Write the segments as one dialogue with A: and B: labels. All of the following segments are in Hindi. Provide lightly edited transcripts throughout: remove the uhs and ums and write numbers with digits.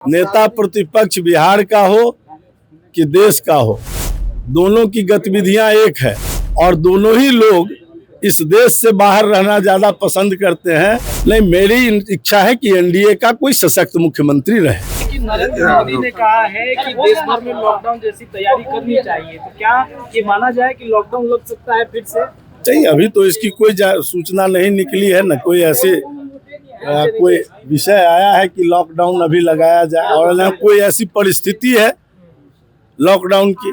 A: नेता प्रतिपक्ष बिहार का हो कि देश का हो, दोनों की गतिविधियां एक है और दोनों ही लोग इस देश से बाहर रहना ज्यादा पसंद करते हैं। नहीं, मेरी इच्छा है कि एनडीए का कोई सशक्त मुख्यमंत्री रहे।
B: लेकिन नरेंद्र मोदी ने कहा है कि देश भर में लॉकडाउन जैसी तैयारी करनी चाहिए, तो क्या ये माना जाए कि लॉकडाउन लग सकता है फिर से?
A: नहीं, अभी तो इसकी कोई सूचना नहीं निकली है, न कोई ऐसी कोई विषय आया है कि लॉकडाउन अभी लगाया जाए और न कोई ऐसी परिस्थिति है लॉकडाउन की।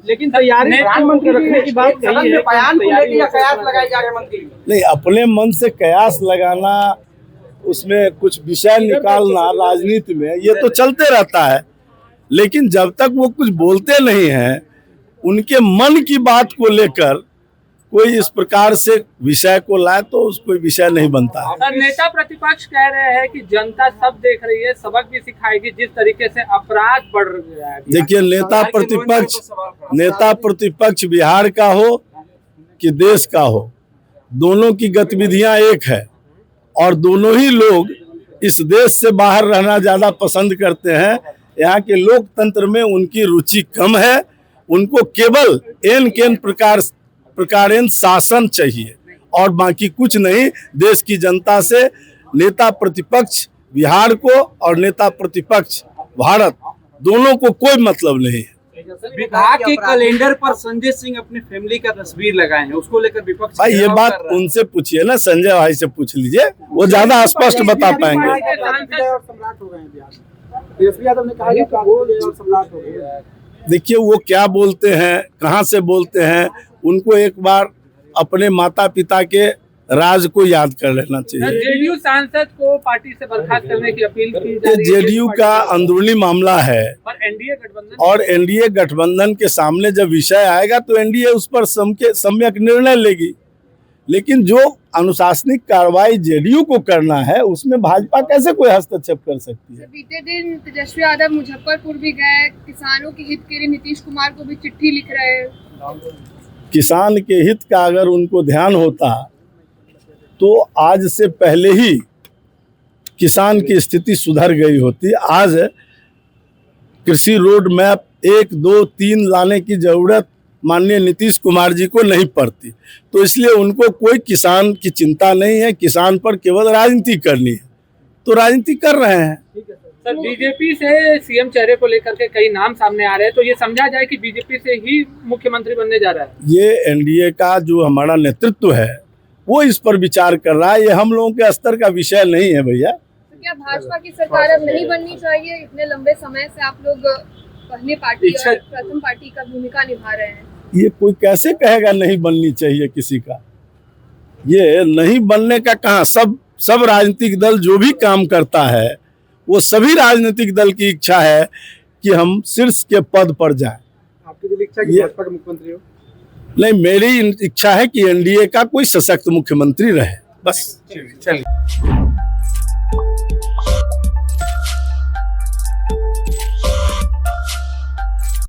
B: लेकिन तैयारी प्रधानमंत्री रखने की बात कही है,
C: बयान को लेकर कयास लगाए जा रहे मंत्री।
A: नहीं, अपने मन से कयास लगाना, उसमें कुछ विषय निकालना राजनीति में ये तो चलते रहता है, लेकिन जब तक वो कुछ बोलते नहीं हैं, उनके मन की बात को लेकर कोई इस प्रकार से विषय को लाए तो उसको विषय नहीं बनता है।
B: सर, नेता प्रतिपक्ष कह रहे हैं कि जनता सब देख रही है, सबक भी सिखाएगी जिस तरीके से अपराध बढ़ रहा है।
A: देखिए, नेता प्रतिपक्ष बिहार का हो कि देश का हो, दोनों की गतिविधियां एक है और दोनों ही लोग इस देश से बाहर रहना ज्यादा पसंद करते हैं। यहाँ के लोकतंत्र में उनकी रुचि कम है, उनको केवल एन प्रकार शासन चाहिए और बाकी कुछ नहीं। देश की जनता से नेता प्रतिपक्ष बिहार को और नेता प्रतिपक्ष भारत दोनों को कोई मतलब नहीं है।
C: विभाग के कैलेंडर पर संजय सिंह अपनी फैमिली का तस्वीर लगाए हैं, उसको लेकर विपक्ष
A: भाई ये बात उनसे पूछिए ना, संजय भाई से पूछ लीजिए, वो ज्यादा स्पष्ट बता पाएंगे। देखिए, वो क्या बोलते हैं, कहाँ से बोलते हैं, उनको एक बार अपने माता पिता के राज को याद कर लेना चाहिए।
B: जेडीयू सांसद को पार्टी से बर्खास्त करने की अपील की जा रही है।
A: जेडीयू का अंदरूनी मामला है और एनडीए गठबंधन के सामने जब विषय आएगा तो एनडीए उस पर सम्यक निर्णय लेगी, लेकिन जो अनुशासनिक कार्रवाई जेडीयू को करना है उसमें भाजपा कैसे कोई हस्तक्षेप कर सकती है।
D: बीते दिन तेजस्वी यादव मुजफ्फरपुर भी गए, किसानों के हित के लिए नीतीश कुमार को भी चिट्ठी लिख रहे हैं।
A: किसान के हित का अगर उनको ध्यान होता तो आज से पहले ही किसान की स्थिति सुधर गई होती। आज कृषि रोड मैप 1, 2, 3 लाने की जरूरत माननीय नीतीश कुमार जी को नहीं पड़ती, तो इसलिए उनको कोई किसान की चिंता नहीं है। किसान पर केवल राजनीति करनी है, तो राजनीति कर रहे हैं।
B: सर, बीजेपी से सीएम चेहरे को लेकर के कई नाम सामने आ रहे हैं, तो ये समझा जाए कि बीजेपी से ही मुख्यमंत्री बनने जा रहा है। ये
A: एनडीए का जो हमारा नेतृत्व है वो इस पर विचार कर रहा है, ये हम लोगों के स्तर का विषय नहीं है भैया।
D: तो क्या भाजपा की सरकार अब नहीं बननी चाहिए? इतने लंबे समय से आप लोग पहली पार्टी और प्रथम पार्टी का भूमिका निभा रहे हैं।
A: ये कोई कैसे कहेगा नहीं बननी चाहिए किसी का? ये नहीं बनने का कहाँ, सब राजनीतिक दल जो भी काम करता है वो सभी राजनीतिक दल की इच्छा है कि हम शीर्ष के पद पर जाएं।
C: आपकी दिल इच्छा कि भाजपा का मुख्यमंत्री हो?
A: नहीं, मेरी इच्छा है कि एनडीए का कोई सशक्त मुख्यमंत्री रहे, बस।
C: चलिए।